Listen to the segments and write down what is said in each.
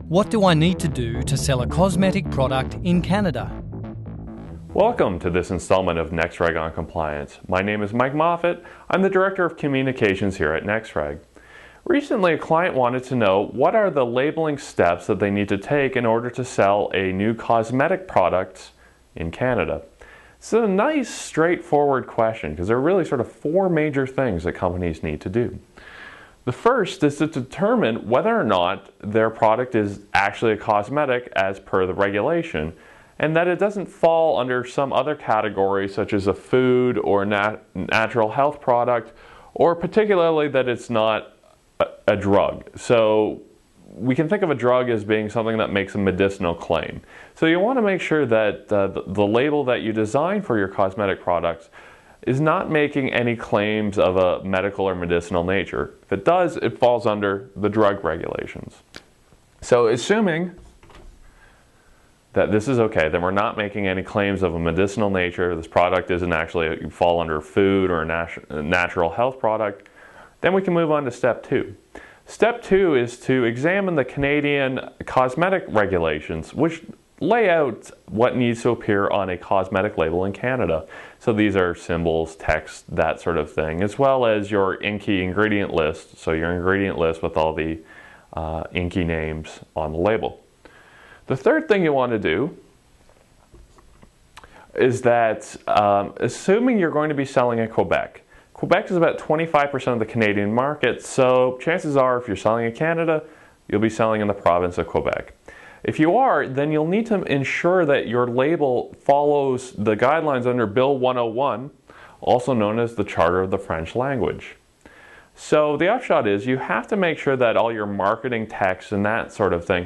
What do I need to do to sell a cosmetic product in Canada? Welcome to this installment of NextReg on Compliance. My name is Mike Moffat. I'm the Director of Communications here at NextReg. Recently, a client wanted to know what are the labeling steps that they need to take in order to sell a new cosmetic product in Canada. It's a nice, straightforward question because there are really sort of four major things that companies need to do. The first is to determine whether or not their product is actually a cosmetic as per the regulation, and that it doesn't fall under some other category such as a food or natural health product, or particularly that it's not a drug. So we can think of a drug as being something that makes a medicinal claim. So you want to make sure that the label that you design for your cosmetic products is not making any claims of a medical or medicinal nature. If it does, it falls under the drug regulations. So assuming that this is okay, then we're not making any claims of a medicinal nature, this product doesn't actually fall under food or a natural health product, then we can move on to step two. Step two is to examine the Canadian cosmetic regulations, which lay out what needs to appear on a cosmetic label in Canada. So these are symbols, text, that sort of thing, as well as your inky ingredient list, so your ingredient list with all the inky names on the label. The third thing you want to do is that, assuming you're going to be selling in Quebec, Quebec is about 25% of the Canadian market, so chances are if you're selling in Canada, you'll be selling in the province of Quebec. If you are, then you'll need to ensure that your label follows the guidelines under Bill 101, also known as the Charter of the French Language. So the upshot is you have to make sure that all your marketing text and that sort of thing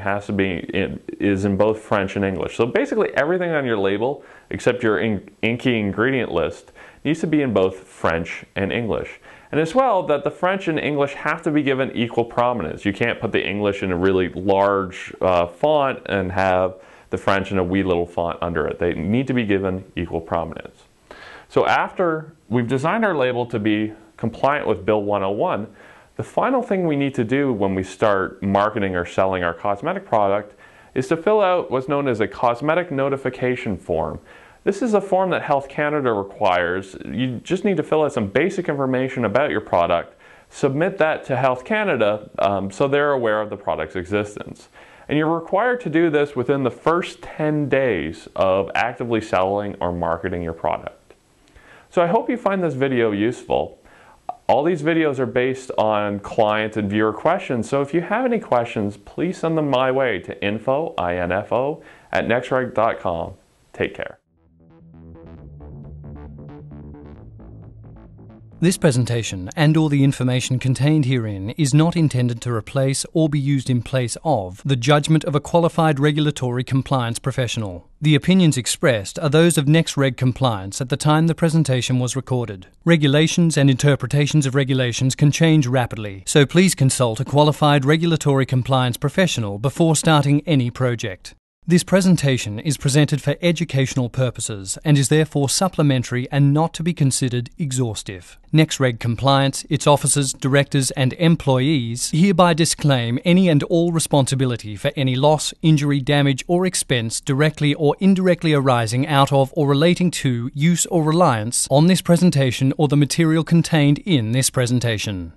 is in both French and English. So basically everything on your label, except your inky ingredient list, needs to be in both French and English. And as well, that the French and English have to be given equal prominence. You can't put the English in a really large font and have the French in a wee little font under it. They need to be given equal prominence. So after we've designed our label to be compliant with Bill 101, the final thing we need to do when we start marketing or selling our cosmetic product is to fill out what's known as a cosmetic notification form. This is a form that Health Canada requires. You just need to fill out some basic information about your product, submit that to Health Canada so they're aware of the product's existence. And you're required to do this within the first 10 days of actively selling or marketing your product. So I hope you find this video useful. All these videos are based on client and viewer questions, so if you have any questions, please send them my way to info@nextreg.com. Take care. This presentation and all the information contained herein is not intended to replace or be used in place of the judgment of a qualified regulatory compliance professional. The opinions expressed are those of NextReg Compliance at the time the presentation was recorded. Regulations and interpretations of regulations can change rapidly, so please consult a qualified regulatory compliance professional before starting any project. This presentation is presented for educational purposes and is therefore supplementary and not to be considered exhaustive. NextReg Compliance, its officers, directors and employees hereby disclaim any and all responsibility for any loss, injury, damage or expense directly or indirectly arising out of or relating to use or reliance on this presentation or the material contained in this presentation.